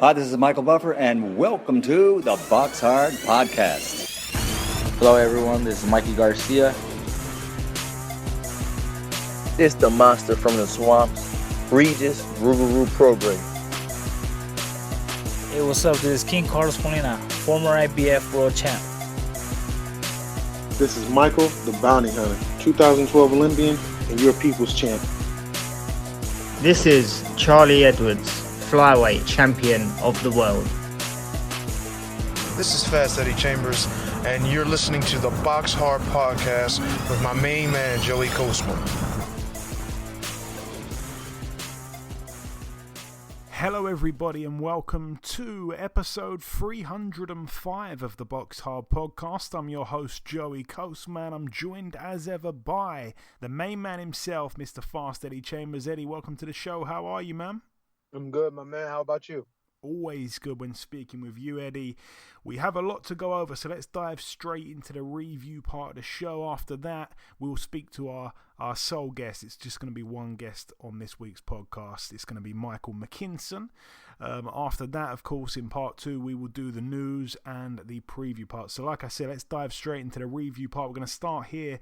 Hi, this is Michael Buffer, and welcome to the BoxHard Podcast. Hello, everyone. This is Mikey Garcia. This the monster from the swamps, Regis Rougarou Program. Hey, what's up? This is King Carlos Molina, former IBF world champ. This is Michael, the Bounty Hunter, 2012 Olympian and your people's champ. This is Charlie Edwards, flyweight champion of the world. This is Fast Eddie Chambers, and you're listening to the BoxHard Podcast with my main man, Joey Coastman. Hello everybody and welcome to episode 305 of the BoxHard Podcast. I'm your host Joey Coastman. I'm joined as ever by the main man himself, Mr. Fast Eddie Chambers. Eddie, welcome to the show. How are you, man? I'm good, my man. How about you? Always good when speaking with you, Eddie. We have a lot to go over, so let's dive straight into the review part of the show. After that, we'll speak to our sole guest. It's just going to be one guest on this week's podcast. It's going to be Michael McKinson. After that, of course, in part two, we will do the news and the preview part. So like I said, let's dive straight into the review part. We're going to start here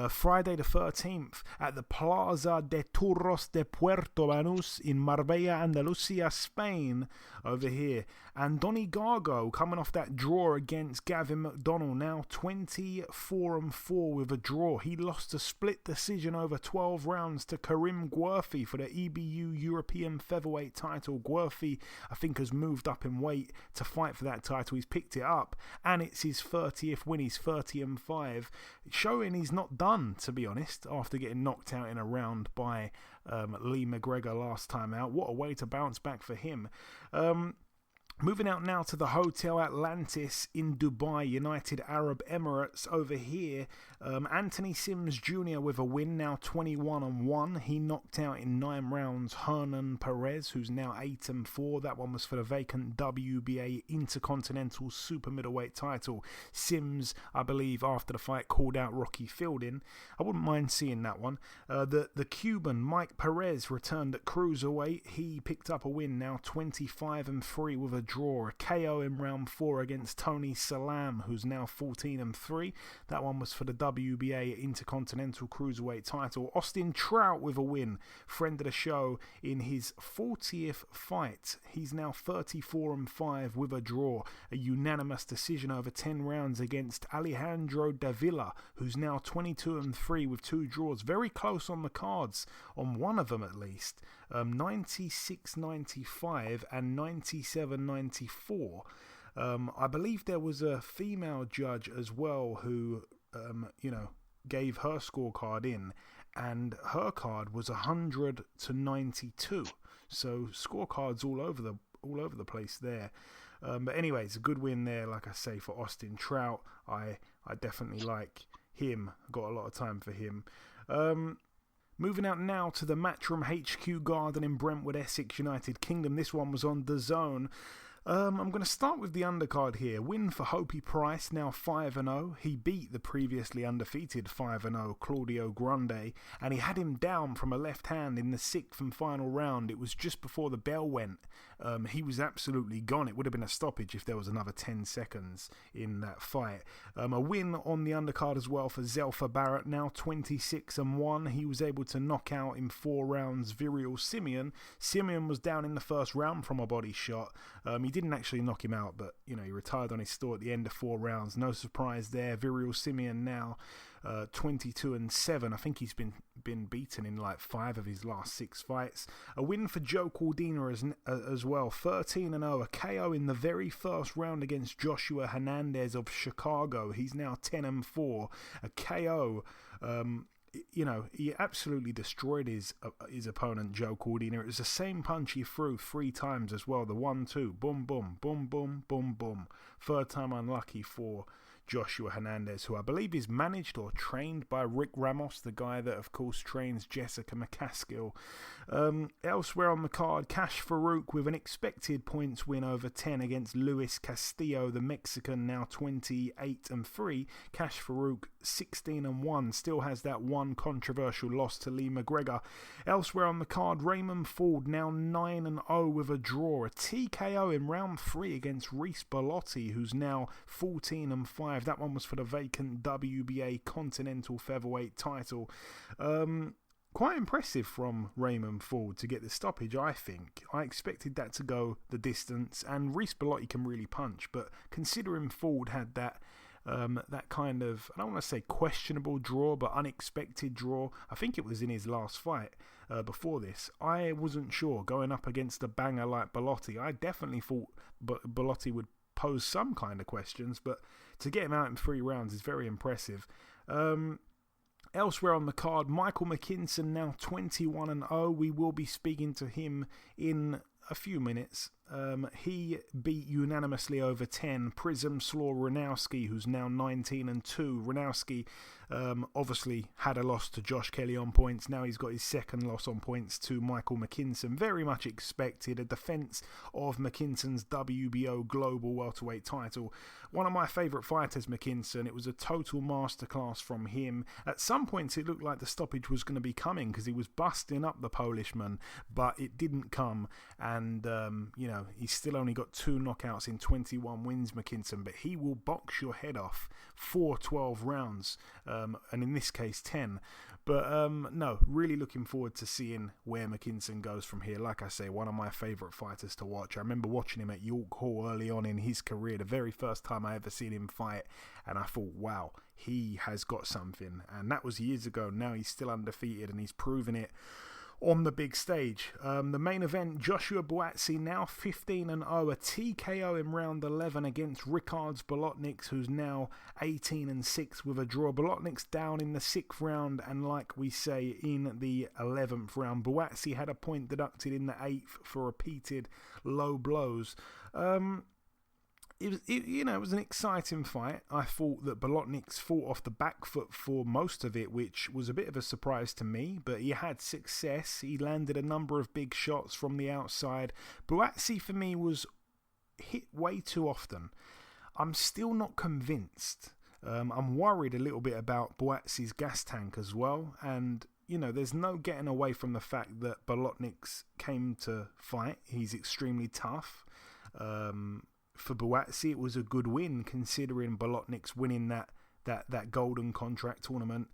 Friday the 13th at the Plaza de Toros de Puerto Banús in Marbella, Andalusia, Spain, over here. And Donny Gargo coming off that draw against Gavin McDonnell, now 24-4 with a draw. He lost a split decision over 12 rounds to Karim Guerfi for the EBU European Featherweight title. Guerfi, I think, has moved up in weight to fight for that title. He's picked it up, and it's his 30th win. He's 30-5, showing he's not done, to be honest, after getting knocked out in a round by Lee McGregor last time out. What a way to bounce back for him. Moving out now to the Hotel Atlantis in Dubai, United Arab Emirates. Over here, Anthony Sims Jr. with a win, now 21-1. He knocked out in 9 rounds Hernan Perez, who's now 8-4. That one was for the vacant WBA Intercontinental Super Middleweight title. Sims, I believe, after the fight, called out Rocky Fielding. I wouldn't mind seeing that one. The Cuban Mike Perez returned at cruiserweight. He picked up a win, now 25-3 with a draw. A KO in round 4 against Tony Salam, who's now 14-3. That one was for the WBA Intercontinental Cruiserweight title. Austin Trout with a win, friend of the show, in his 40th fight. He's now 34-5 with a draw. A unanimous decision over 10 rounds against Alejandro Davila, who's now 22-3 with 2 draws. Very close on the cards, on one of them at least. 96-95 and 97-94. I believe there was a female judge as well who, gave her scorecard in, and her card was 100-92. So scorecards all over the place there. But anyways, a good win there, like I say, for Austin Trout. I definitely like him. Got a lot of time for him. Moving out now to the Matchroom HQ Garden in Brentwood, Essex, United Kingdom. This one was on DAZN. I'm going to start with the undercard here. Win for Hopey Price, now 5-0. He beat the previously undefeated 5-0 Claudio Grande, and he had him down from a left hand in the 6th and final round. It was just before the bell went. He was absolutely gone. It would have been a stoppage if there was another 10 seconds in that fight. A win on the undercard as well for Zelfa Barrett, now 26-1. He was able to knock out in 4 rounds Virial Simeon. Simeon was down in the first round from a body shot. He didn't actually knock him out, but he retired on his store at the end of 4 rounds. No surprise there. Virial Simeon now 22-7. I think he's been beaten in like 5 of his last 6 fights. A win for Joe Cordina as well, 13-0. A KO in the very first round against Joshua Hernandez of Chicago. He's now 10-4. A KO. He absolutely destroyed his opponent, Joe Cordina. It was the same punch he threw 3 times as well. The 1-2, boom, boom, boom, boom, boom, boom. Third time unlucky for Joshua Hernandez, who I believe is managed or trained by Rick Ramos, the guy that, of course, trains Jessica McCaskill. Elsewhere on the card, Cash Farouk with an expected points win over 10 against Luis Castillo, the Mexican, now 28-3. Cash Farouk 16-1, still has that one controversial loss to Lee McGregor. Elsewhere on the card, Raymond Ford now 9-0 with a draw, a TKO in round 3 against Reece Bellotti, who's now 14-5. That one was for the vacant WBA Continental Featherweight title. Quite impressive from Raymond Ford to get the stoppage, I think. I expected that to go the distance, and Reece Bellotti can really punch, but considering Ford had that kind of, I don't want to say questionable draw, but unexpected draw, I think it was in his last fight before this, I wasn't sure going up against a banger like Bellotti. I definitely thought Bellotti would pose some kind of questions, but to get him out in 3 rounds is very impressive. Elsewhere on the card, Michael McKinson now 21-0. We will be speaking to him in a few minutes. He beat unanimously over 10 Przemyslaw Runowski, who's now 19-2. Runowski obviously had a loss to Josh Kelly on points. Now he's got his second loss on points to Michael McKinson. Very much expected. A defense of McKinson's WBO Global Welterweight title. One of my favourite fighters, McKinson. It was a total masterclass from him. At some points it looked like the stoppage was going to be coming because he was busting up the Polishman, but it didn't come. And, he's still only got 2 knockouts in 21 wins, McKinson, but he will box your head off for 12 rounds, and in this case 10. But no, really looking forward to seeing where McKinson goes from here. Like I say, one of my favourite fighters to watch. I remember watching him at York Hall early on in his career, the very first time I ever seen him fight, and I thought, wow, he has got something. And that was years ago. Now he's still undefeated and he's proven it on the big stage. The main event, Joshua Buatsi now 15-0, a TKO in round 11 against Ricards Bolotniks, who's now 18-6 with a draw. Bolotniks down in the 6th round, and like we say, in the 11th round. Buatsi had a point deducted in the 8th for repeated low blows. It was an exciting fight. I thought that Bolotniks fought off the back foot for most of it, which was a bit of a surprise to me, but he had success. He landed a number of big shots from the outside. Buatsi, for me, was hit way too often. I'm still not convinced. I'm worried a little bit about Buatsi's gas tank as well, and there's no getting away from the fact that Bolotniks came to fight. He's extremely tough. For Buatsi, it was a good win considering Bolotniks winning that golden contract tournament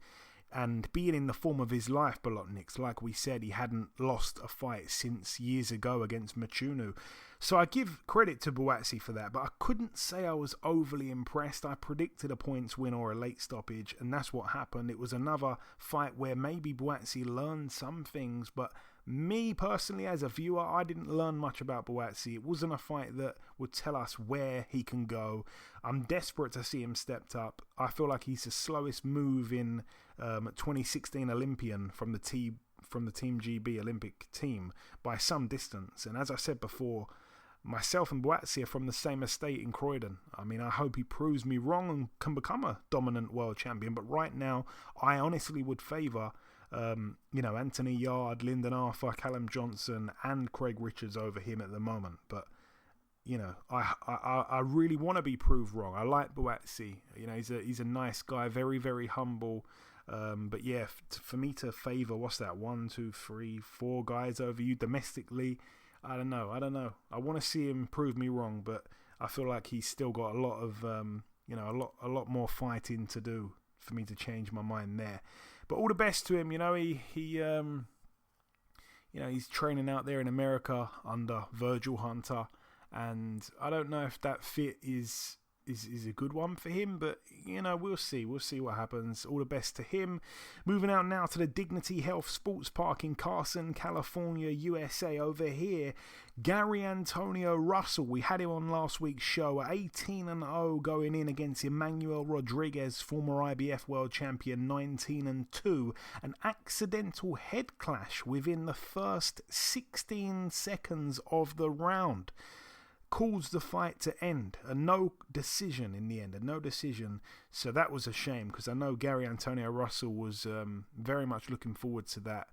and being in the form of his life. Bolotniks, like we said, he hadn't lost a fight since years ago against Machunu. So I give credit to Buatsi for that, but I couldn't say I was overly impressed. I predicted a points win or a late stoppage, and that's what happened. It was another fight where maybe Buatsi learned some things, but me personally as a viewer, I didn't learn much about Buatsi. It wasn't a fight that would tell us where he can go. I'm desperate to see him stepped up. I feel like he's the slowest moving 2016 Olympian from the Team GB Olympic team by some distance. And as I said before, myself and Buatsi are from the same estate in Croydon. I mean, I hope he proves me wrong and can become a dominant world champion. But right now, I honestly would favour Anthony Yard, Lyndon Arthur, Callum Johnson and Craig Richards over him at the moment. But I really want to be proved wrong. I like Buatsi. He's a nice guy, very, very humble. But yeah, for me to favour, 1, 2, 3, 4 guys over you domestically, I don't know. I want to see him prove me wrong, but I feel like he's still got a lot of a lot more fighting to do for me to change my mind there. But all the best to him. He's training out there in America under Virgil Hunter, and I don't know if that fit is a good one for him, but we'll see what happens. All the best to him. Moving out now to the Dignity Health Sports Park in Carson, California, USA. Over here, Gary Antonio Russell, we had him on last week's show, 18-0 going in against Emmanuel Rodriguez, former IBF world champion, 19-2. An accidental head clash within the first 16 seconds of the round caused the fight to end. A no decision in the end, So that was a shame, because I know Gary Antonio Russell was very much looking forward to that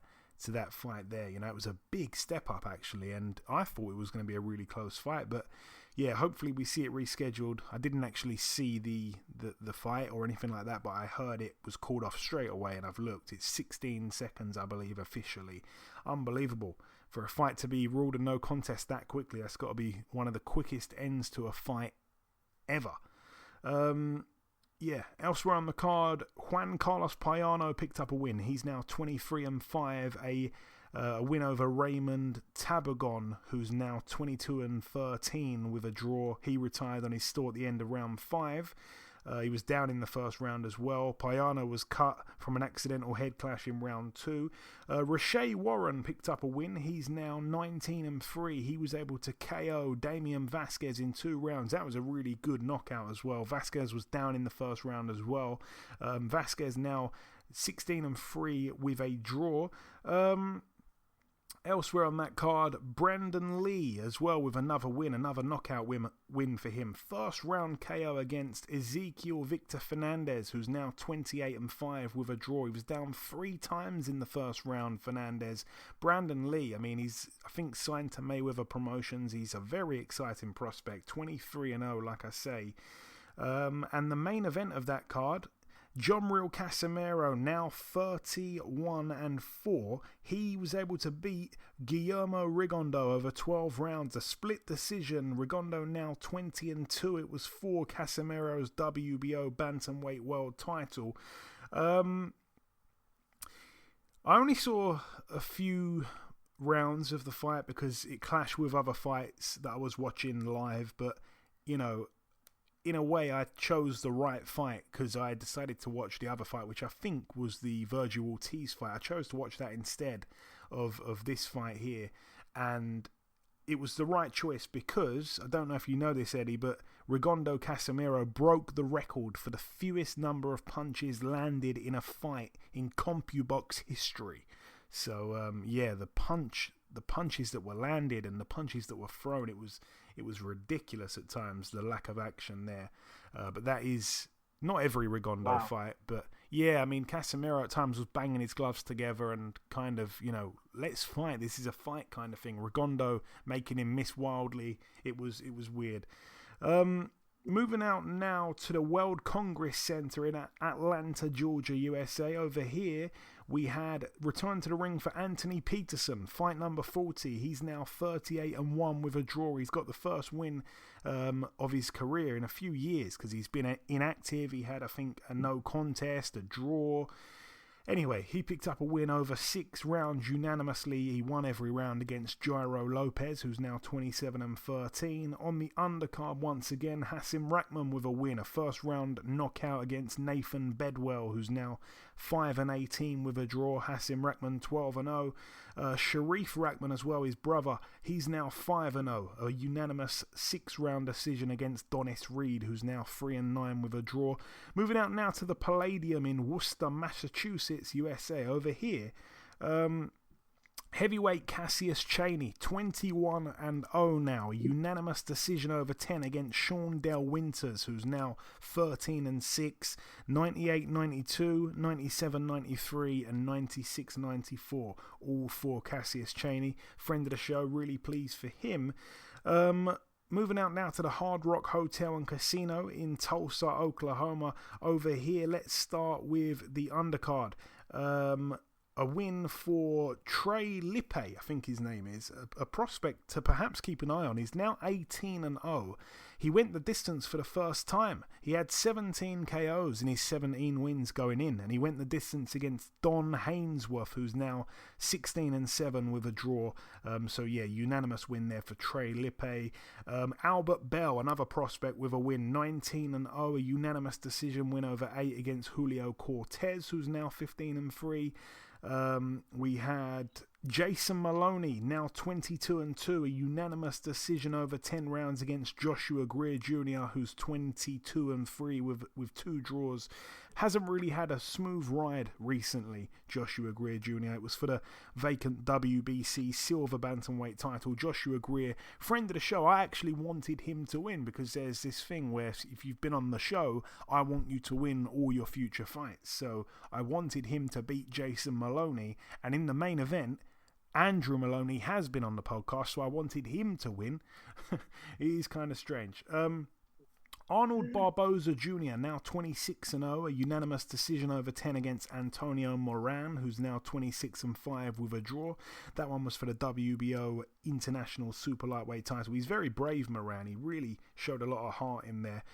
fight there. It was a big step up actually, and I thought it was going to be a really close fight, but yeah, hopefully we see it rescheduled. I didn't actually see the fight or anything like that, but I heard it was called off straight away, and I've looked. It's 16 seconds, I believe, officially. Unbelievable. For a fight to be ruled a no contest that quickly, that's got to be one of the quickest ends to a fight ever. Elsewhere on the card, Juan Carlos Payano picked up a win. He's now 23-5, a win over Raymond Tabagon, who's now 22-13 with a draw. He retired on his store at the end of round 5. He was down in the first round as well. Payano was cut from an accidental head clash in round 2. Rashay Warren picked up a win. He's now 19-3. He was able to KO Damian Vasquez in 2 rounds. That was a really good knockout as well. Vasquez was down in the first round as well. Vasquez now 16-3 with a draw. Elsewhere on that card, Brandon Lee as well with another win, another knockout win for him. First round KO against Ezekiel Victor Fernandez, who's now 28-5 with a draw. He was down 3 times in the first round, Fernandez. Brandon Lee, I mean, he's, I think, signed to Mayweather Promotions. He's a very exciting prospect, 23-0, like I say. And the main event of that card, John Real Casimero, now 31-4. He was able to beat Guillermo Rigondo over 12 rounds, a split decision. Rigondo now 20-2. It was for Casimero's WBO bantamweight world title. I only saw a few rounds of the fight because it clashed with other fights that I was watching live, but you know, in a way, I chose the right fight because I decided to watch the other fight, which I think was the Virgil Ortiz fight. I chose to watch that instead of this fight here. And it was the right choice because, I don't know if you know this, Eddie, but Rigondo Casimero broke the record for the fewest number of punches landed in a fight in CompuBox history. So, the punches that were landed and the punches that were thrown, it was ridiculous at times, the lack of action there. But that is not every Rigondo fight. But yeah, I mean, Casimero at times was banging his gloves together and kind of, let's fight. This is a fight kind of thing. Rigondo making him miss wildly. It was weird. Moving out now to the World Congress Center in Atlanta, Georgia, USA. Over here, we had return to the ring for Anthony Peterson, fight number 40. He's now 38-1 with a draw. He's got the first win of his career in a few years because he's been inactive. He had, I think, a no contest, a draw. Anyway, he picked up a win over 6 rounds unanimously. He won every round against Jairo Lopez, who's now 27-13. On the undercard, once again, Hasim Rahman with a win, a first round knockout against Nathan Bedwell, who's now 5-18 with a draw. Hasim Rahman 12-0. Sharif Rahman as well, his brother, he's now 5-0. A unanimous 6-round decision against Donis Reed, who's now 3-9 with a draw. Moving out now to the Palladium in Worcester, Massachusetts, USA. Over here, heavyweight Cassius Chaney, 21-0 now. A unanimous decision over 10 against Sean Dell Winters, who's now 13-6, 98-92, 97-93, and 96-94. All for Cassius Chaney. Friend of the show, really pleased for him. Moving out now to the Hard Rock Hotel and Casino in Tulsa, Oklahoma. Over here, let's start with the undercard. A win for Trey Lippe, I think his name is, a prospect to perhaps keep an eye on. He's now 18-0. He went the distance for the first time. He had 17 KOs in his 17 wins going in, and he went the distance against Don Hainsworth, who's now 16-7 with a draw. Unanimous win there for Trey Lippe. Albert Bell, another prospect with a win, 19-0, a unanimous decision win over 8 against Julio Cortez, who's now 15-3. We had Jason Maloney, now 22-2, a unanimous decision over 10 rounds against Joshua Greer Jr., who's 22-3 with 2 draws. Hasn't really had a smooth ride recently, Joshua Greer Jr. It was for the vacant WBC silver bantamweight title. Joshua Greer, friend of the show, I actually wanted him to win because there's this thing where if you've been on the show, I want you to win all your future fights. So I wanted him to beat Jason Maloney, and in the main event, Andrew Maloney has been on the podcast, so I wanted him to win. It is kind of strange. Arnold Barboza Jr., now 26-0, a unanimous decision over 10 against Antonio Moran, who's now 26-5 with a draw. That one was for the WBO International Super Lightweight title. He's very brave, Moran. He really showed a lot of heart in there.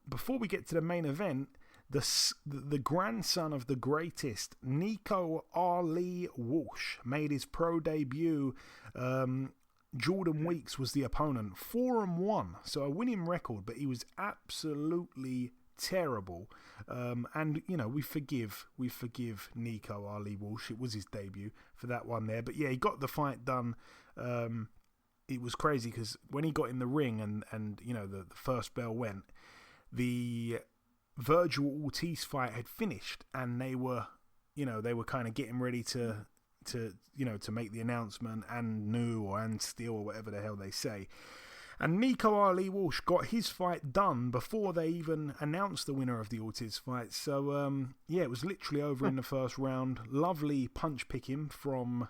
Before we get to the main event, the grandson of the greatest, Nico Ali Walsh, made his pro debut. Jordan Weeks was the opponent, 4-1, so a winning record, but he was absolutely terrible. And you know, we forgive Nico Ali Walsh. It was his debut for that one there, but yeah, he got the fight done. It was crazy because when he got in the ring and you know the first bell went, the Virgil Ortiz fight had finished, and they were kind of getting ready to make the announcement, and Steel or whatever the hell they say. And Nico Ali Walsh got his fight done before they even announced the winner of the Ortiz fight. So it was literally over in the first round. Lovely punch picking from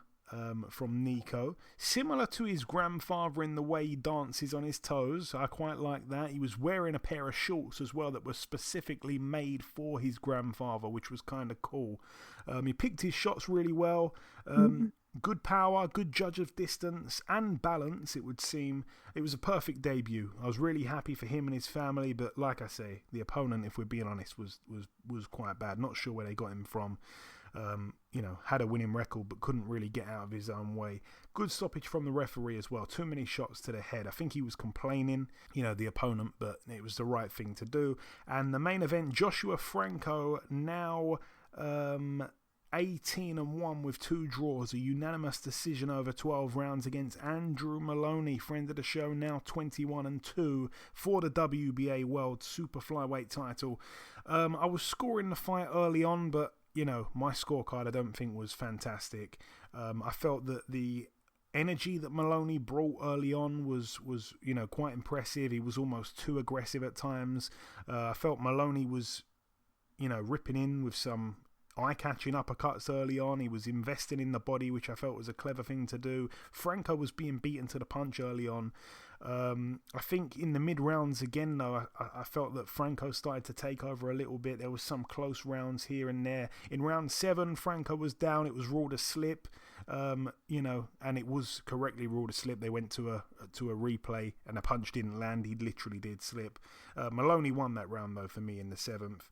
Nico, similar to his grandfather in the way he dances on his toes. I quite like that. He was wearing a pair of shorts as well that were specifically made for his grandfather, which was kind of cool. He picked his shots really well. Good power, good judge of distance and balance, it would seem. It was a perfect debut. I was really happy for him and his family, but like I say, the opponent, if we're being honest, was quite bad. Not sure where they got him from. Had a winning record but couldn't really get out of his own way. Good stoppage from the referee as well. Too many shots to the head. I think he was complaining, the opponent, but it was the right thing to do. And the main event, Joshua Franco, now 18-1 with 2 draws, a unanimous decision over 12 rounds against Andrew Maloney, friend of the show, now 21-2 for the WBA World Super Flyweight title. I was scoring the fight early on, but my scorecard I don't think was fantastic. I felt that the energy that Maloney brought early on was quite impressive. He was almost too aggressive at times. I felt Maloney was ripping in with some eye-catching uppercuts early on. He was investing in the body, which I felt was a clever thing to do. Franco was being beaten to the punch early on. I think in the mid-rounds again, though, I felt that Franco started to take over a little bit. There was some close rounds here and there. In round 7, Franco was down. It was ruled a slip, and it was correctly ruled a slip. They went to a replay, and the punch didn't land. He literally did slip. Maloney won that round, though, for me in the 7th.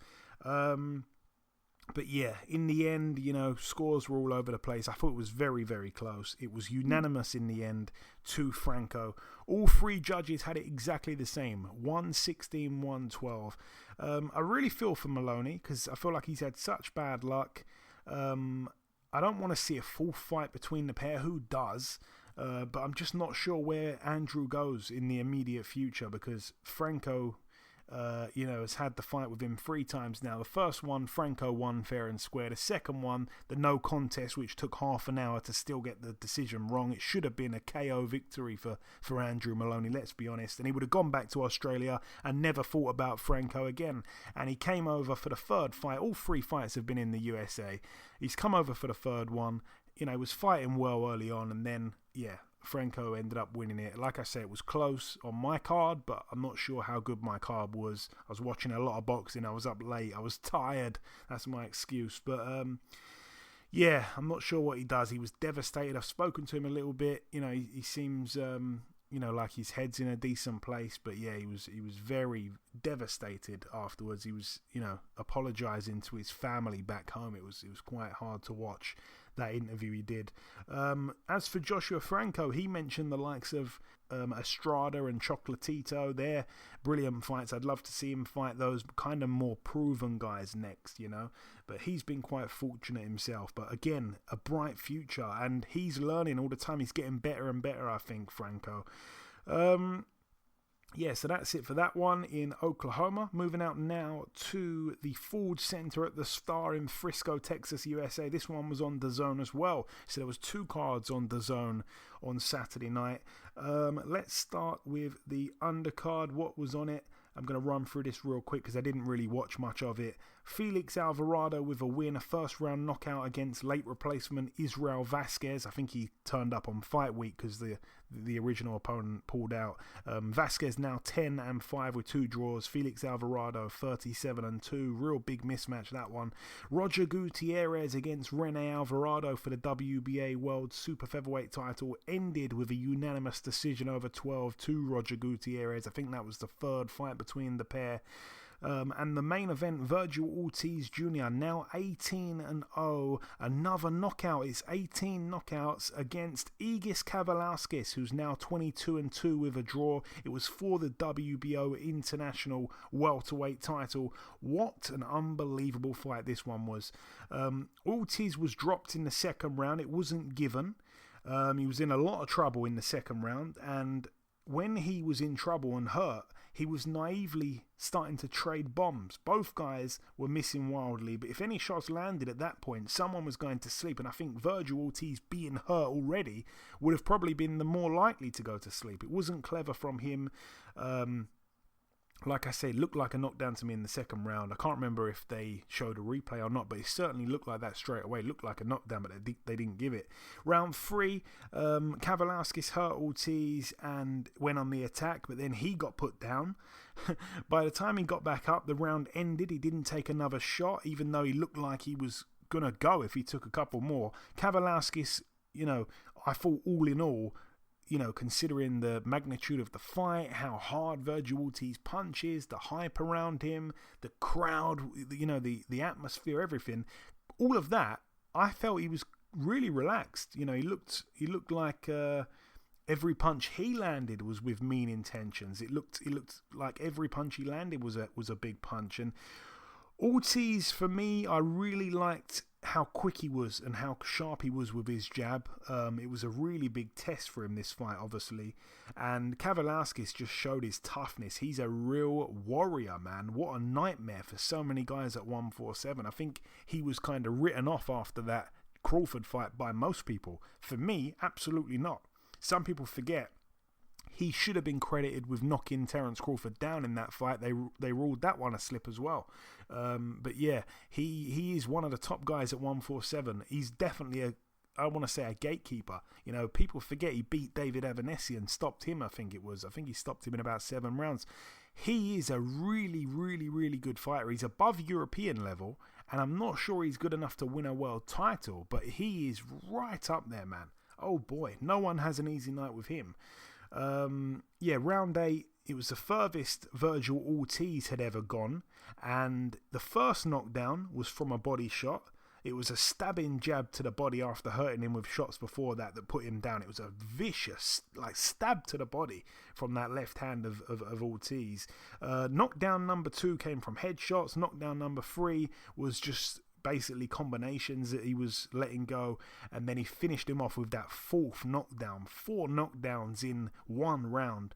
But yeah, in the end, scores were all over the place. I thought it was very, very close. It was unanimous in the end to Franco. All 3 judges had it exactly the same, 116, 112. I really feel for Maloney because I feel like he's had such bad luck. I don't want to see a full fight between the pair. Who does? But I'm just not sure where Andrew goes in the immediate future because Franco has had the fight with him 3 times now. The first one, Franco won fair and square. The second one, the no contest, which took half an hour to still get the decision wrong. It should have been a KO victory for Andrew Maloney, let's be honest. And he would have gone back to Australia and never thought about Franco again. And he came over for the 3rd fight. All 3 fights have been in the USA. He's come over for the 3rd one. He was fighting well early on, and then, Franco ended up winning it. Like I say, it was close on my card, but I'm not sure how good my card was. I was watching a lot of boxing. I was up late. I was tired. That's my excuse. But, I'm not sure what he does. He was devastated. I've spoken to him a little bit. He seems, like his head's in a decent place. But, yeah, he was very devastated afterwards. He was, apologising to his family back home. It was quite hard to watch that interview he did. As for Joshua Franco, he mentioned the likes of Estrada and Chocolatito. They're brilliant fights. I'd love to see him fight those kind of more proven guys next, But he's been quite fortunate himself. But again, a bright future, and he's learning all the time. He's getting better and better, I think, Franco. So that's it for that one in Oklahoma. Moving out now to the Ford Center at the Star in Frisco, Texas, USA. This one was on DAZN as well. So there was 2 cards on DAZN on Saturday night. Let's start with the undercard. What was on it? I'm going to run through this real quick because I didn't really watch much of it. Felix Alvarado with a win, a first-round knockout against late replacement Israel Vasquez. I think he turned up on fight week because the original opponent pulled out. Vasquez now 10-5 with 2 draws. Felix Alvarado 37-2. Real big mismatch, that one. Roger Gutierrez against Rene Alvarado for the WBA World Super Featherweight title ended with a unanimous decision over 12 to Roger Gutierrez. I think that was the third fight between the pair. And the main event, Virgil Ortiz Jr., now 18-0. Another knockout. It's 18 knockouts against Ugas Kavalauskas, who's now 22-2 with a draw. It was for the WBO International Welterweight title. What an unbelievable fight this one was. Ortiz was dropped in the second round. It wasn't given. He was in a lot of trouble in the second round, and when he was in trouble and hurt, he was naively starting to trade bombs. Both guys were missing wildly, but if any shots landed at that point, someone was going to sleep, and I think Virgil Ortiz, being hurt already, would have probably been the more likely to go to sleep. It wasn't clever from him. Like I say, it looked like a knockdown to me in the second round. I can't remember if they showed a replay or not, but it certainly looked like that straight away. It looked like a knockdown, but they didn't give it. Round 3, Kavalauskas hurt Ortiz and went on the attack, but then he got put down. By the time he got back up, the round ended. He didn't take another shot, even though he looked like he was going to go if he took a couple more. Kavalauskas, I thought all in all, considering the magnitude of the fight, how hard Virgil Ortiz punches, the hype around him, the crowd, the atmosphere, everything, all of that, I felt he was really relaxed. He looked like every punch he landed was with mean intentions. It looked like every punch he landed was a big punch. And Ortiz, for me, I really liked how quick he was and how sharp he was with his jab. It was a really big test for him, this fight, obviously. And Kavalauskas just showed his toughness. He's a real warrior, man. What a nightmare for so many guys at 147. I think he was kind of written off after that Crawford fight by most people. For me, absolutely not. Some people forget he should have been credited with knocking Terence Crawford down in that fight. They ruled that one a slip as well. But yeah, he is one of the top guys at 147. He's definitely I want to say a gatekeeper. People forget he beat David Avanesi and stopped him, I think he stopped him in about 7 rounds. He is a really, really, really good fighter. He's above European level, and I'm not sure he's good enough to win a world title, but he is right up there, man. Oh boy, no one has an easy night with him. Round 8, it was the furthest Virgil Ortiz had ever gone, and the first knockdown was from a body shot. It was a stabbing jab to the body after hurting him with shots before that put him down. It was a vicious, stab to the body from that left hand of Ortiz. Knockdown number 2 came from headshots. Knockdown number 3 was just basically combinations that he was letting go, and then he finished him off with that 4th knockdown. 4 knockdowns in 1 round.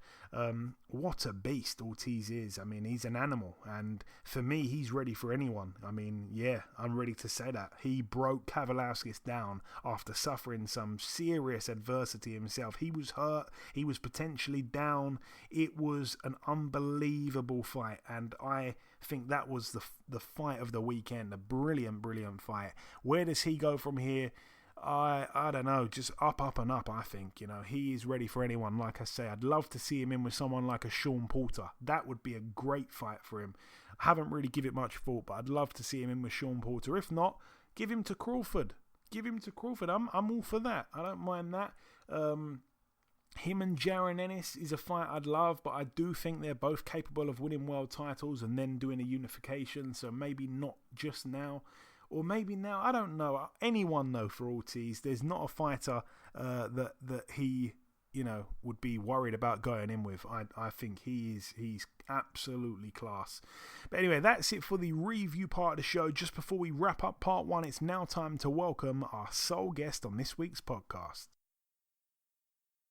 What a beast Ortiz is. I mean, he's an animal, and for me, he's ready for anyone. I mean, yeah, I'm ready to say that. He broke Kavalauskas down after suffering some serious adversity himself. He was hurt, he was potentially down. It was an unbelievable fight, and I think that was the fight of the weekend. A brilliant fight. Where does he go from here? I don't know, just up and up. I think he is ready for anyone. Like I say, I'd love to see him in with someone like a Sean Porter. That would be a great fight for him. I haven't really given it much thought, but I'd love to see him in with Sean Porter. If not, give him to Crawford. I'm all for that. I don't mind that. Him and Jaron Ennis is a fight I'd love, but I do think they're both capable of winning world titles and then doing a unification, so maybe not just now. Or maybe now, I don't know. Anyone though for Ortiz, there's not a fighter that he would be worried about going in with. I think he's absolutely class. But anyway, that's it for the review part of the show. Just before we wrap up part 1, it's now time to welcome our sole guest on this week's podcast.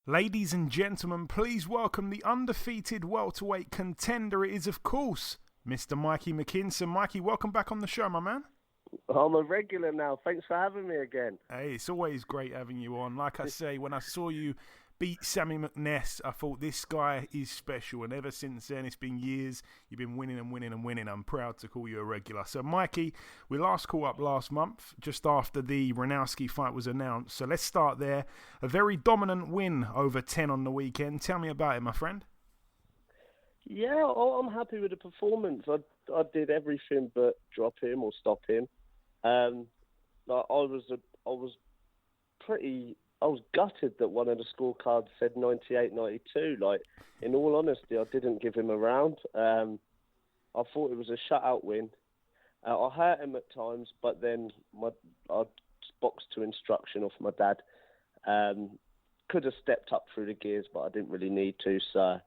Ladies and gentlemen, please welcome the undefeated welterweight contender. It is, of course, Mr. Mikey McKinson. Mikey, welcome back on the show, my man. I'm a regular now. Thanks for having me again. Hey, it's always great having you on. Like I say, when I saw you beat Sammy McNess. I thought this guy is special, and ever since then, it's been years. You've been winning and winning and winning. I'm proud to call you a regular. So, Mikey, we last caught up last month, just after the Runowski fight was announced. So let's start there. A very dominant win over 10 on the weekend. Tell me about it, my friend. Yeah, I'm happy with the performance. I did everything but drop him or stop him. I was gutted that one of the scorecards said 98-92. Like, in all honesty, I didn't give him a round. I thought it was a shutout win. I hurt him at times, but then I boxed to instruction off my dad. Could have stepped up through the gears, but I didn't really need to. So,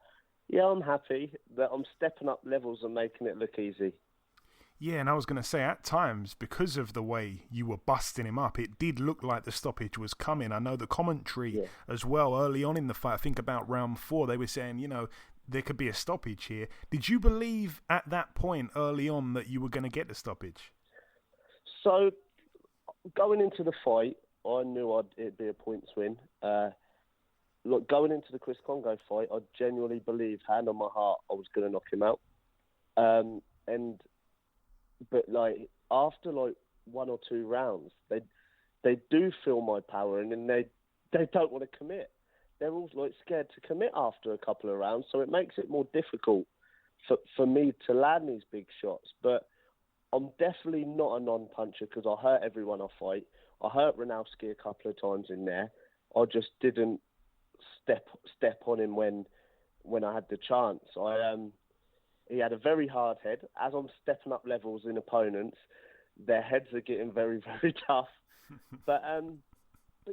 yeah, I'm happy that I'm stepping up levels and making it look easy. Yeah, and I was going to say, at times, because of the way you were busting him up, it did look like the stoppage was coming. I know the commentary as well, early on in the fight, I think about round 4, they were saying, you know, there could be a stoppage here. Did you believe at that point early on that you were going to get the stoppage? So, going into the fight, I knew it'd be a points win. Look, going into the Chris Congo fight, I genuinely believed, hand on my heart, I was going to knock him out. But like after like 1 or 2 rounds, they do feel my power, and then they don't want to commit. They're all like scared to commit after a couple of rounds, so it makes it more difficult for me to land these big shots. But I'm definitely not a non-puncher because I hurt everyone I fight. I hurt Runowski a couple of times in there. I just didn't step on him when I had the chance. He had a very hard head. As I'm stepping up levels in opponents, their heads are getting very, very tough. But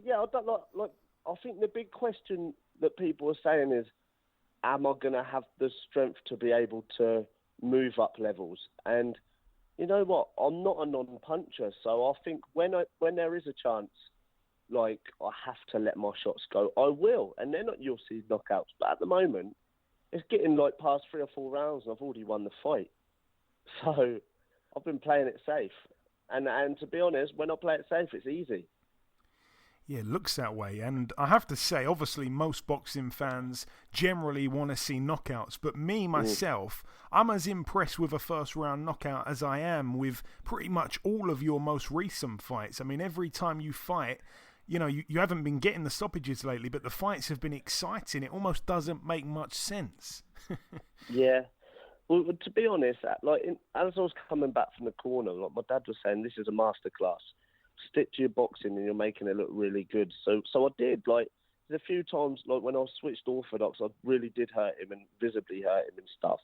yeah, I don't like. I think the big question that people are saying is, am I going to have the strength to be able to move up levels? And you know what? I'm not a non-puncher, so I think when there is a chance, like I have to let my shots go, I will, and then you'll see knockouts. But at the moment, it's getting like past 3 or 4 rounds, and I've already won the fight. So I've been playing it safe, and to be honest, when I play it safe, it's easy. Yeah, it looks that way. And I have to say, obviously, most boxing fans generally want to see knockouts. But me, myself, I'm as impressed with a first-round knockout as I am with pretty much all of your most recent fights. I mean, every time you fight, you know, you haven't been getting the stoppages lately, but the fights have been exciting. It almost doesn't make much sense. Yeah. Well, to be honest, like as I was coming back from the corner, like my dad was saying, this is a masterclass. Stick to your boxing and you're making it look really good. So I did. Like, there's a few times, like when I switched orthodox, I really did hurt him and visibly hurt him and stuff.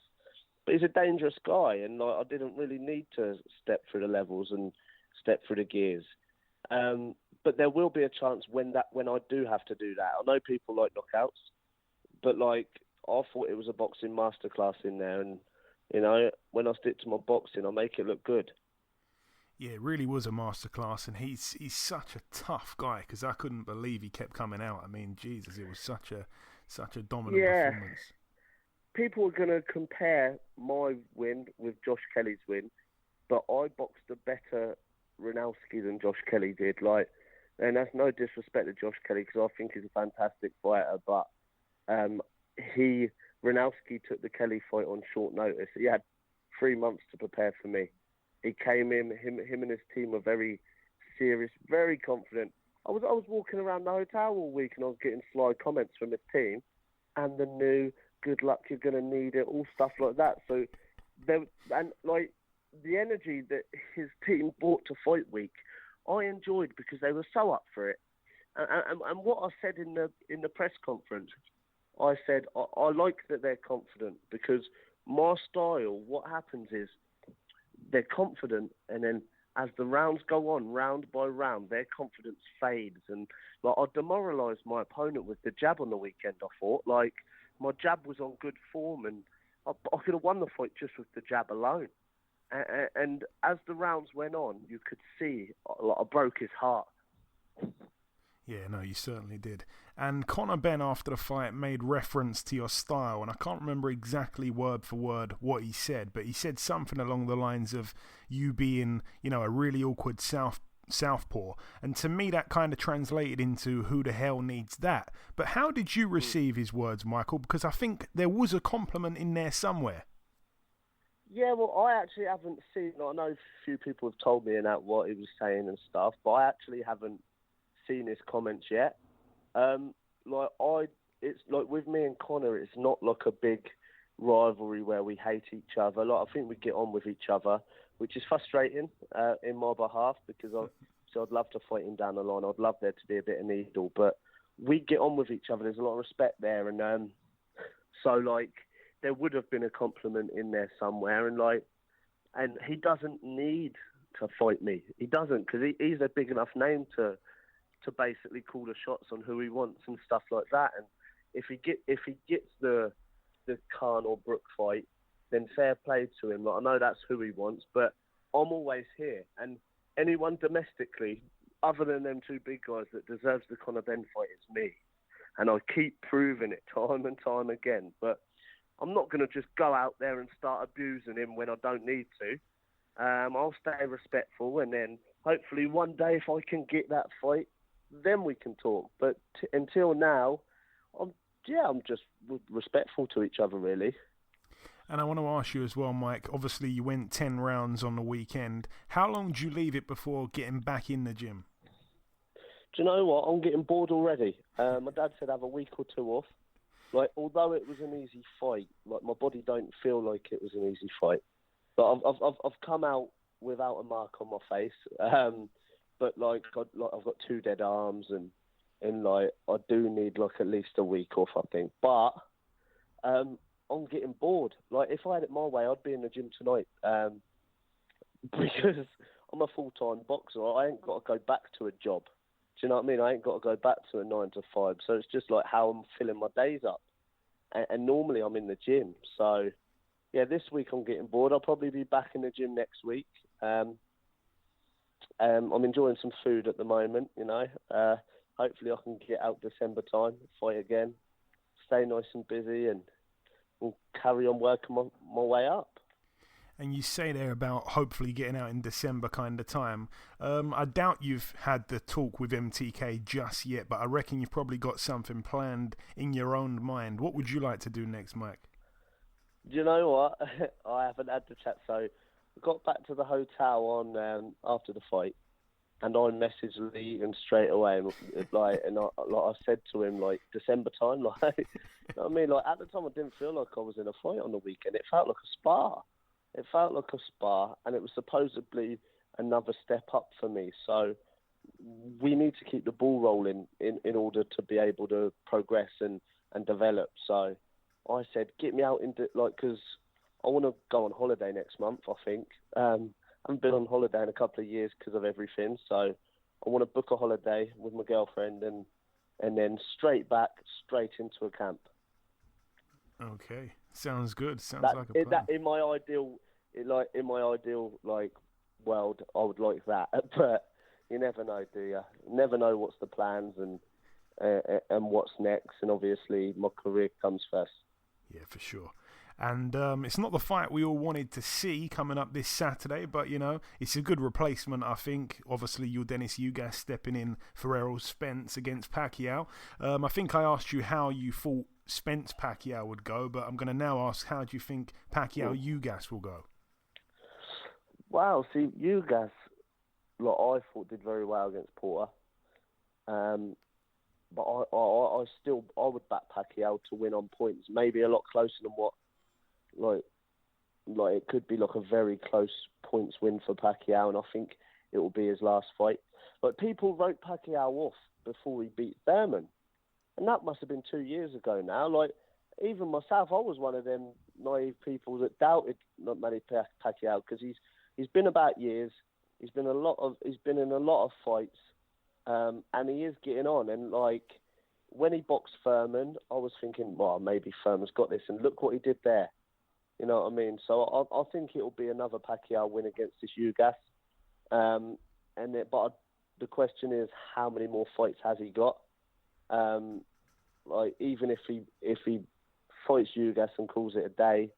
But he's a dangerous guy, and like I didn't really need to step through the levels and step through the gears. But there will be a chance when I do have to do that. I know people like knockouts, but like I thought it was a boxing masterclass in there, and you know, when I stick to my boxing, I make it look good. Yeah, it really was a masterclass, and he's such a tough guy because I couldn't believe he kept coming out. I mean, Jesus, it was such a dominant performance. People are going to compare my win with Josh Kelly's win, but I boxed a better Runowski than Josh Kelly did. Like, and that's no disrespect to Josh Kelly because I think he's a fantastic fighter, but Runowski took the Kelly fight on short notice. He had 3 months to prepare for me. He came in, him and his team were very serious, very confident. I was walking around the hotel all week and I was getting sly comments from his team, and the new good luck, you're going to need it, all stuff like that. So like the energy that his team brought to fight week, I enjoyed because they were so up for it. And what I said in the press conference, I said I like that they're confident because my style, what happens is they're confident, and then as the rounds go on, round by round, their confidence fades. And like I demoralised my opponent with the jab on the weekend. I thought like my jab was on good form, and I could have won the fight just with the jab alone. And as the rounds went on, you could see like, I broke his heart. Yeah, no, you certainly did. And Conor Benn, after the fight, made reference to your style, and I can't remember exactly word for word what he said, but he said something along the lines of you being, you know, a really awkward southpaw, and to me that kind of translated into who the hell needs that. But how did you receive his words, Michael? Because I think there was a compliment in there somewhere. Yeah, well, I actually haven't seen. I know a few people have told me about what he was saying and stuff, but I actually haven't seen his comments yet. It's like with me and Conor, it's not like a big rivalry where we hate each other. Like, I think we get on with each other, which is frustrating in my behalf, because I'd love to fight him down the line. I'd love there to be a bit of needle, but we get on with each other. There's a lot of respect there, and so like there would have been a compliment in there somewhere, and he doesn't need to fight me. He doesn't, because he's a big enough name to basically call the shots on who he wants and stuff like that. And if he gets the Khan or Brook fight, then fair play to him. Like, I know that's who he wants, but I'm always here. And anyone domestically, other than them two big guys, that deserves the Conor Benn fight, it's me. And I keep proving it time and time again. But I'm not going to just go out there and start abusing him when I don't need to. I'll stay respectful, and then hopefully one day if I can get that fight, then we can talk. But until now, I'm just respectful to each other, really. And I want to ask you as well, Mike, obviously you went 10 rounds on the weekend. How long do you leave it before getting back in the gym? Do you know what? I'm getting bored already. My dad said have a week or two off. Like, although it was an easy fight, like my body don't feel like it was an easy fight. But I've come out without a mark on my face. But like I've got 2 dead arms, and like I do need like at least a week off, I think. But I'm getting bored. Like, if I had it my way, I'd be in the gym tonight. Because I'm a full-time boxer. I ain't got to go back to a job. Do you know what I mean? I ain't got to go back to a 9 to 5. So it's just like how I'm filling my days up. And normally I'm in the gym. So yeah, this week I'm getting bored. I'll probably be back in the gym next week. I'm enjoying some food at the moment, you know. Hopefully I can get out December time, fight again, stay nice and busy, and we'll carry on working my way up. And you say there about hopefully getting out in December kind of time. I doubt you've had the talk with MTK just yet, but I reckon you've probably got something planned in your own mind. What would you like to do next, Mike? Do you know what? I haven't had the chat. So I got back to the hotel on after the fight, and I messaged Lee and straight away, and I said to him, like, December time, like, you know what I mean? Like, at the time I didn't feel like I was in a fight on the weekend. It felt like a spar. It felt like a spar, and it was supposedly another step up for me. So we need to keep the ball rolling in order to be able to progress and develop. So I said, get me out because I want to go on holiday next month, I think. I haven't been on holiday in a couple of years because of everything. So I want to book a holiday with my girlfriend and then straight into a camp. Okay, sounds good. Sounds like a plan. In my ideal world, I would like that. But you never know, do you? Never know what's the plans and what's next. And obviously, my career comes first. Yeah, for sure. And it's not the fight we all wanted to see coming up this Saturday, but, you know, it's a good replacement, I think. Obviously, you're Dennis Ugas stepping in for Errol Spence against Pacquiao. I think I asked you how you thought Spence-Pacquiao would go, but I'm going to now ask, how do you think Pacquiao-Ugas will go? Wow, see, Ugas, like, I thought did very well against Porter. But I would back Pacquiao to win on points, maybe a lot closer than what, like it could be like a very close points win for Pacquiao, and I think it will be his last fight. But people wrote Pacquiao off before he beat Thurman, and that must have been 2 years ago now. Like, even myself, I was one of them naive people that doubted Manny Pacquiao, because he's been about years. He's been in a lot of fights. And he is getting on. And, like, when he boxed Thurman, I was thinking, well, maybe Thurman's got this. And look what he did there. You know what I mean? So I think it'll be another Pacquiao win against this Ugas. But the question is, how many more fights has he got? Like, even if he fights Ugas and calls it a day,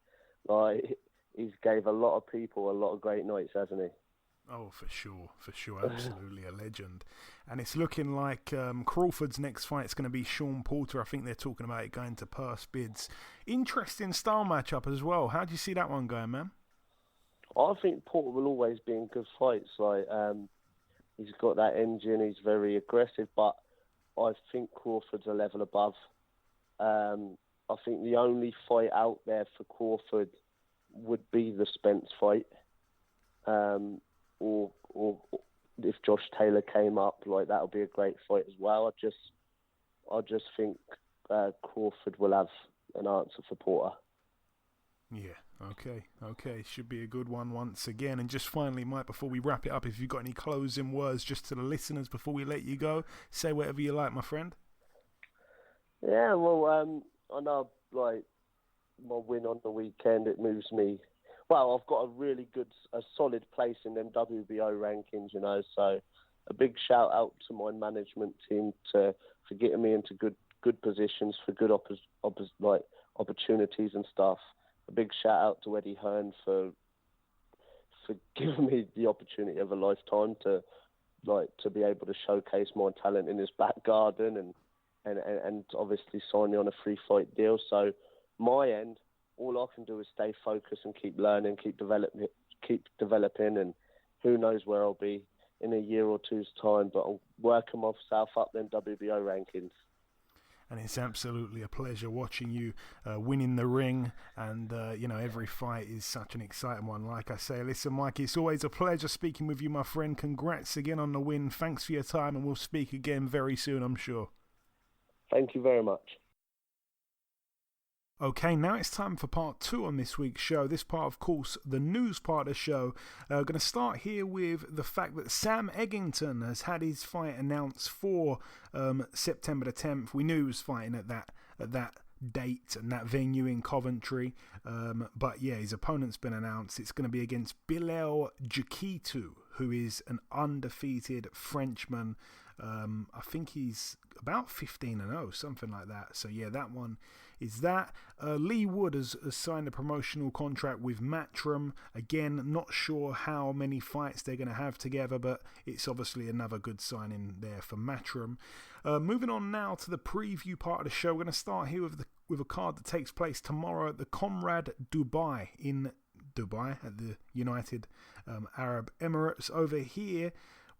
like, he's gave a lot of people a lot of great nights, hasn't he? Oh, for sure. Absolutely a legend. And it's looking like Crawford's next fight is going to be Sean Porter. I think they're talking about it going to purse bids. Interesting style matchup as well. How do you see that one going, man? I think Porter will always be in good fights. Like, he's got that engine. He's very aggressive, but I think Crawford's a level above. I think the only fight out there for Crawford would be the Spence fight. Or if Josh Taylor came up, like, that would be a great fight as well. I just think Crawford will have an answer for Porter. Yeah, okay. Should be a good one once again. And just finally, Mike, before we wrap it up, if you've got any closing words just to the listeners before we let you go, say whatever you like, my friend. Yeah, well, I know, like, my win on the weekend, it moves me. Well, I've got a solid place in them WBO rankings, you know, so a big shout out to my management team for getting me into good positions for good opportunities and stuff. A big shout out to Eddie Hearn for giving me the opportunity of a lifetime to be able to showcase my talent in his back garden and obviously sign me on a free fight deal. So my end, all I can do is stay focused and keep learning, keep developing, and who knows where I'll be in a year or two's time. But I'm working myself up them WBO rankings. And it's absolutely a pleasure watching you win in the ring. And, every fight is such an exciting one. Like I say, listen, Mike, it's always a pleasure speaking with you, my friend. Congrats again on the win. Thanks for your time, and we'll speak again very soon, I'm sure. Thank you very much. Okay, now it's time for part 2 on this week's show. This part, of course, the news part of the show. Going to start here with the fact that Sam Eggington has had his fight announced for September the 10th. We knew he was fighting at that date and that venue in Coventry. But yeah, his opponent's been announced. It's going to be against Bilal Jakitou, who is an undefeated Frenchman. I think he's about 15-0, something like that. So yeah, that one is that. Lee Wood has signed a promotional contract with Matchroom. Again, not sure how many fights they're going to have together, but it's obviously another good signing there for Matchroom. Moving on now to the preview part of the show. We're going to start here with a card that takes place tomorrow at the Comrade Dubai in Dubai at the United Arab Emirates. Over here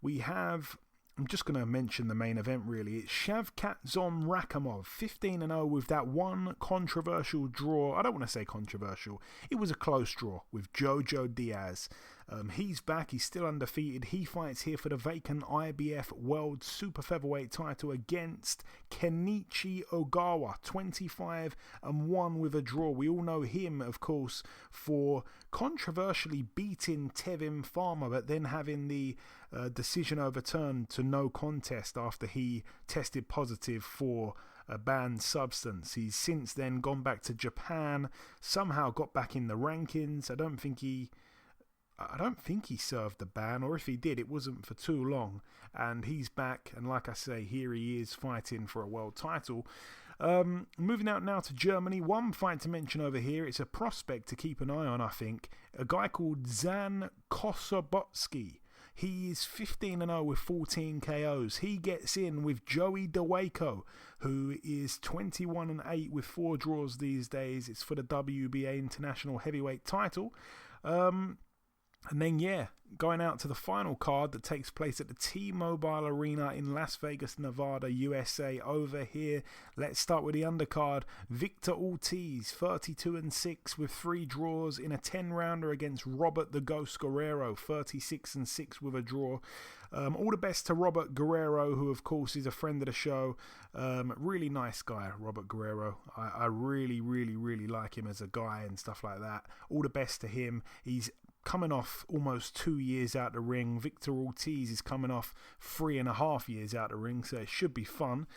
we have, I'm just going to mention the main event really. It's Shavkat Zomrakhamov, 15-0 with that one controversial draw. I don't want to say controversial. It was a close draw with Jojo Diaz. He's back. He's still undefeated. He fights here for the vacant IBF World Super Featherweight title against Kenichi Ogawa, 25-1 with a draw. We all know him, of course, for controversially beating Tevin Farmer, but then having the decision overturned to no contest after he tested positive for a banned substance. He's since then gone back to Japan, somehow got back in the rankings. I don't think he served the ban, or if he did, it wasn't for too long. And he's back, and like I say, here he is fighting for a world title. Moving out now to Germany, one fight to mention over here. It's a prospect to keep an eye on, I think. A guy called Zan Kosobotsky. He is 15-0 with 14 KOs. He gets in with Joey DeWaco, who is 21-8 with 4 draws these days. It's for the WBA International Heavyweight title. And then, yeah, going out to the final card that takes place at the T-Mobile Arena in Las Vegas, Nevada, USA. Over here, let's start with the undercard. Victor Ortiz, 32-6 with 3 draws in a 10-rounder against Robert the Ghost Guerrero, 36-6 with a draw. All the best to Robert Guerrero, who of course is a friend of the show. Really nice guy, Robert Guerrero. I really, really, really like him as a guy and stuff like that. All the best to him. He's coming off almost 2 years out the ring. Victor Ortiz is coming off 3.5 years out the ring, so it should be fun.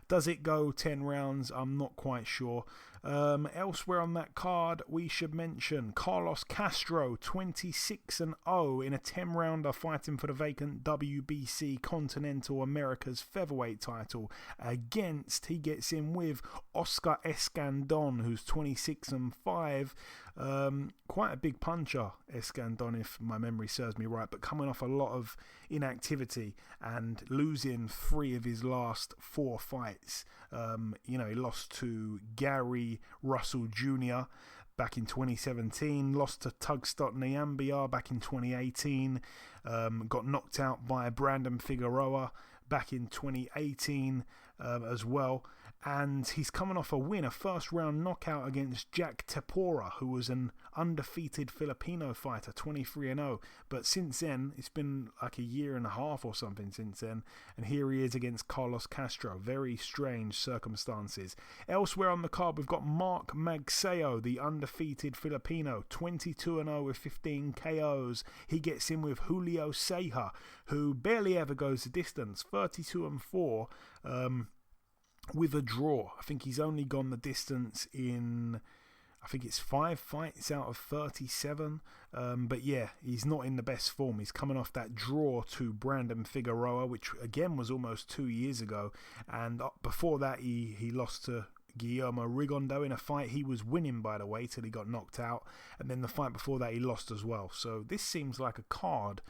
Does it go 10 rounds? I'm not quite sure. Elsewhere on that card, we should mention Carlos Castro, 26-0 in a 10-rounder fighting for the vacant WBC Continental Americas featherweight title. He gets in with Oscar Escandon, who's 26-5. Quite a big puncher, Escandon, if my memory serves me right, but coming off a lot of inactivity and losing 3 of his last 4 fights. He lost to Gary Russell Jr. back in 2017, lost to Tugstot Nyambia back in 2018, got knocked out by Brandon Figueroa back in 2018 as well. And he's coming off a win, a first-round knockout against Jack Tepora, who was an undefeated Filipino fighter, 23-0. But since then, it's been like a year and a half or something since then. And here he is against Carlos Castro. Very strange circumstances. Elsewhere on the card, we've got Mark Magsayo, the undefeated Filipino, 22-0 with 15 KOs. He gets in with Julio Ceja, who barely ever goes the distance, 32-4. With a draw. I think he's only gone the distance in, I think it's 5 fights out of 37. But yeah, he's not in the best form. He's coming off that draw to Brandon Figueroa, which again was almost 2 years ago. And before that, he lost to Guillermo Rigondo in a fight he was winning, by the way, till he got knocked out. And then the fight before that, he lost as well. So this seems like a card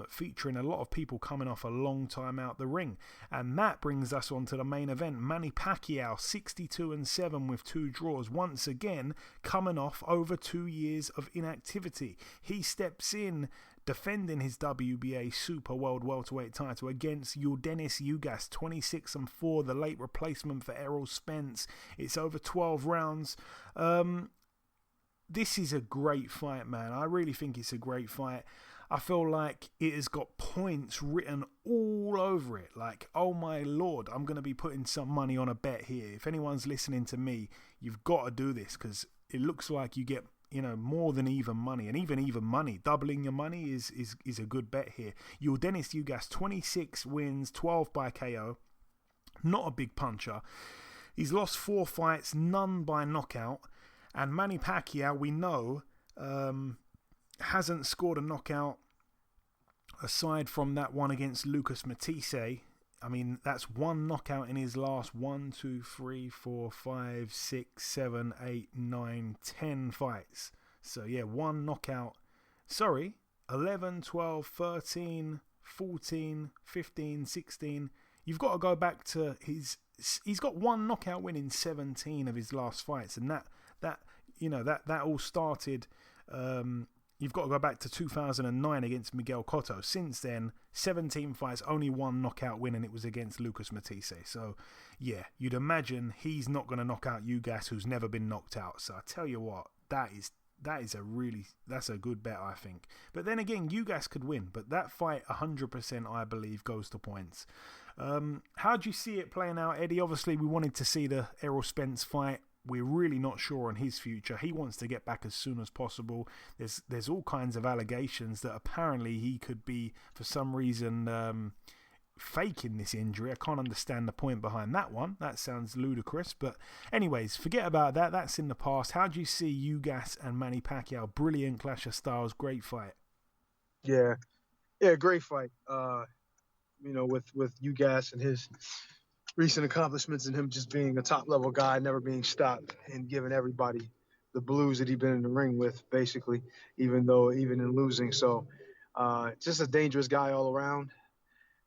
featuring a lot of people coming off a long time out the ring. And that brings us on to the main event. Manny Pacquiao, 62-7 with 2 draws. Once again, coming off over 2 years of inactivity. He steps in defending his WBA Super World Welterweight title against Yordenis Ugas, 26-4, the late replacement for Errol Spence. It's over 12 rounds. This is a great fight, man. I really think it's a great fight. I feel like it has got points written all over it. Like, oh my lord, I'm going to be putting some money on a bet here. If anyone's listening to me, you've got to do this, because it looks like you get more than even money, and even money, doubling your money is a good bet here. Yordenis Ugas, 26 wins, 12 by KO, not a big puncher. He's lost 4 fights, none by knockout, and Manny Pacquiao, we know, hasn't scored a knockout aside from that one against Lucas Matisse. I mean, that's 1 knockout in his last 1, 2, 3, 4, 5, 6, 7, 8, 9, 10 fights. So, yeah, 1 knockout. 11, 12, 13, 14, 15, 16. You've got to go back to he's got 1 knockout win in 17 of his last fights. And that all started... You've got to go back to 2009 against Miguel Cotto. Since then, 17 fights, only 1 knockout win, and it was against Lucas Matisse. So, yeah, you'd imagine he's not going to knock out Ugas, who's never been knocked out. So I tell you what, that's a good bet, I think. But then again, Ugas could win. But that fight, 100%, I believe, goes to points. How do you see it playing out, Eddie? Obviously, we wanted to see the Errol Spence fight. We're really not sure on his future. He wants to get back as soon as possible. There's all kinds of allegations that apparently he could be, for some reason, faking this injury. I can't understand the point behind that one. That sounds ludicrous. But anyways, forget about that. That's in the past. How do you see Ugas and Manny Pacquiao? Brilliant clash of styles. Great fight. Yeah, great fight. With Ugas and his recent accomplishments and him just being a top-level guy, never being stopped, and giving everybody the blues that he's been in the ring with, basically, even in losing. So just a dangerous guy all around.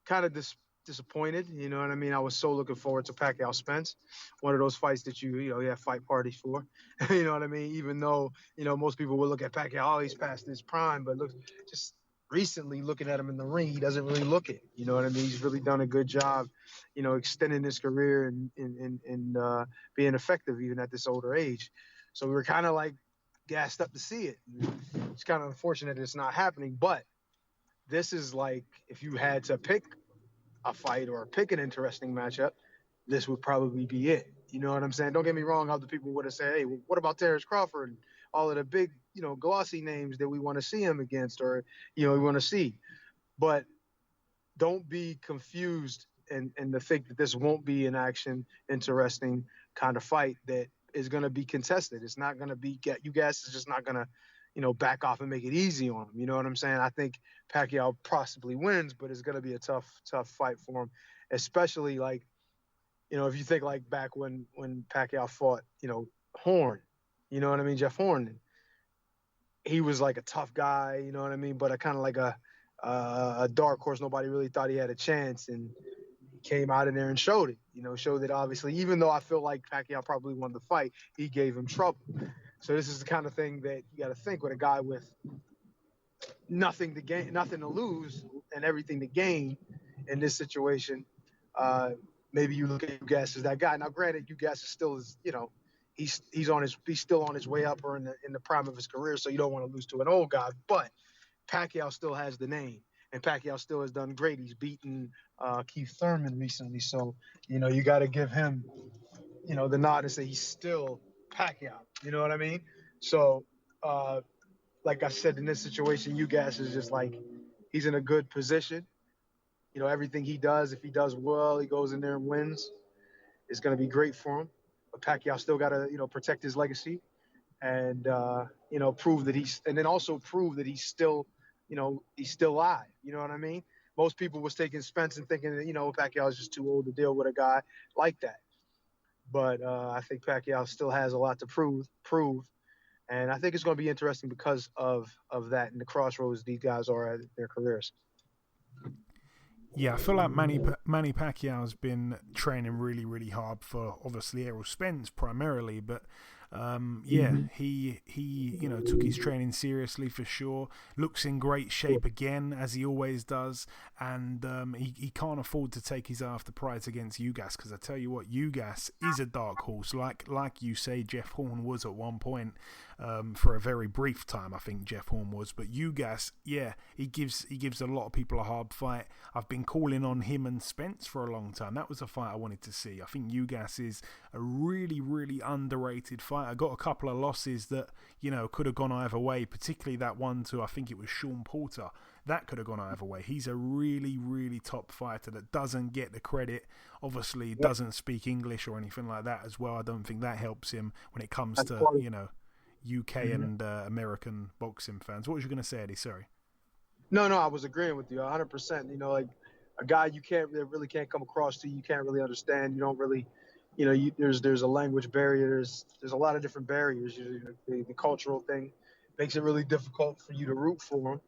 Kind of disappointed, you know what I mean? I was so looking forward to Pacquiao Spence, one of those fights that you have fight parties for. You know what I mean? Even though, most people will look at Pacquiao, he's past his prime, but look, just recently looking at him in the ring, he doesn't really look it. You know what I mean? He's really done a good job, extending his career and being effective even at this older age. So we were kind of like gassed up to see it. It's kind of unfortunate it's not happening, but this is like, if you had to pick a fight or pick an interesting matchup, this would probably be it. You know what I'm saying? Don't get me wrong. Other people would have said, hey, well, what about Terrence Crawford and all of the big, glossy names that we want to see him against, or, we want to see. But don't be confused and to think that this won't be an action, interesting kind of fight that is going to be contested. It's not going to be Ugas is just not going to, back off and make it easy on him. You know what I'm saying? I think Pacquiao possibly wins, but it's going to be a tough fight for him, especially like, if you think like back when Pacquiao fought, Horn, you know what I mean? Jeff Horn, he was like a tough guy, you know what I mean? But kind of like a dark horse. Nobody really thought he had a chance, and he came out in there and showed it. Showed that obviously, even though I feel like Pacquiao probably won the fight, he gave him trouble. So this is the kind of thing that you got to think with a guy with nothing to gain, nothing to lose, and everything to gain in this situation. Maybe you look at Ugas as that guy. Now, granted, Ugas is still he's still on his way up or in the prime of his career, so you don't want to lose to an old guy. But Pacquiao still has the name, and Pacquiao still has done great. He's beaten Keith Thurman recently, so you got to give him the nod and say he's still Pacquiao. You know what I mean? So, like I said, in this situation, Ugas is just like he's in a good position. Everything he does, if he does well, he goes in there and wins. It's going to be great for him. But Pacquiao still got to, protect his legacy and, prove that he's still, he's still alive. You know what I mean? Most people was taking Spence and thinking that, Pacquiao is just too old to deal with a guy like that. But I think Pacquiao still has a lot to prove. And I think it's going to be interesting because of that and the crossroads these guys are at their careers. Yeah, I feel like Manny Pacquiao has been training really, really hard for obviously Errol Spence primarily, but he took his training seriously for sure. Looks in great shape again, as he always does, and he can't afford to take his eye off the prize against Ugas, because I tell you what, Ugas is a dark horse, like you say, Jeff Horn was at one point. For a very brief time, I think Jeff Horn was, but Ugas, he gives a lot of people a hard fight. I've been calling on him and Spence for a long time. That was a fight I wanted to see. I think Ugas is a really, really underrated fighter. Got a couple of losses that could have gone either way, particularly that one to, I think it was Sean Porter. That could have gone either way. He's a really, really top fighter that doesn't get the credit. Obviously, doesn't speak English or anything like that as well. I don't think that helps him when it comes to UK and American boxing fans. What was you going to say, Eddie? Sorry. No, I was agreeing with you 100%. Like a guy that really can't come across to you can't really understand. You don't really, there's a language barrier. There's a lot of different barriers. The cultural thing makes it really difficult for you to root for him.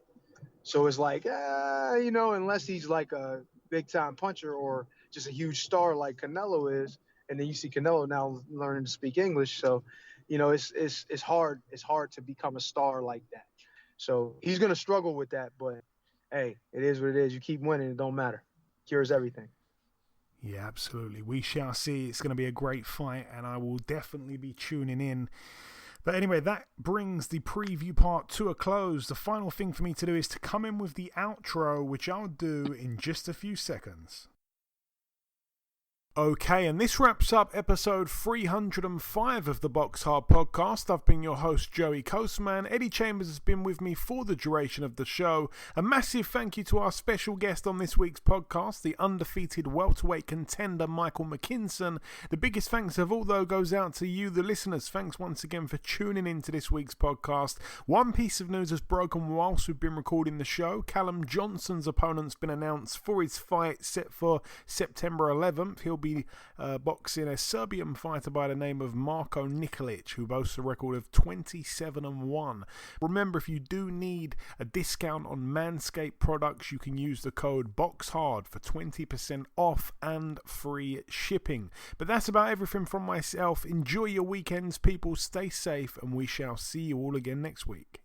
So it's like, unless he's like a big time puncher or just a huge star like Canelo is, and then you see Canelo now learning to speak English. So, it's hard. It's hard to become a star like that. So he's going to struggle with that, but hey, it is what it is. You keep winning. It don't matter. Cures everything. Yeah, absolutely. We shall see. It's going to be a great fight, and I will definitely be tuning in. But anyway, that brings the preview part to a close. The final thing for me to do is to come in with the outro, which I'll do in just a few seconds. Okay, and this wraps up episode 305 of the BoxHard Podcast. I've been your host, Joey Coastman. Eddie Chambers has been with me for the duration of the show. A massive thank you to our special guest on this week's podcast, the undefeated welterweight contender, Michael McKinson. The biggest thanks of all, though, goes out to you, the listeners. Thanks once again for tuning in to this week's podcast. One piece of news has broken whilst we've been recording the show. Callum Johnson's opponent's been announced for his fight set for September 11th. He'll be boxing a Serbian fighter by the name of Marko Nikolic, who boasts a record of 27-1. Remember, if you do need a discount on Manscaped products, you can use the code BoxHard for 20% off and free shipping. But that's about everything from myself. Enjoy your weekends, people. Stay safe, and we shall see you all again next week.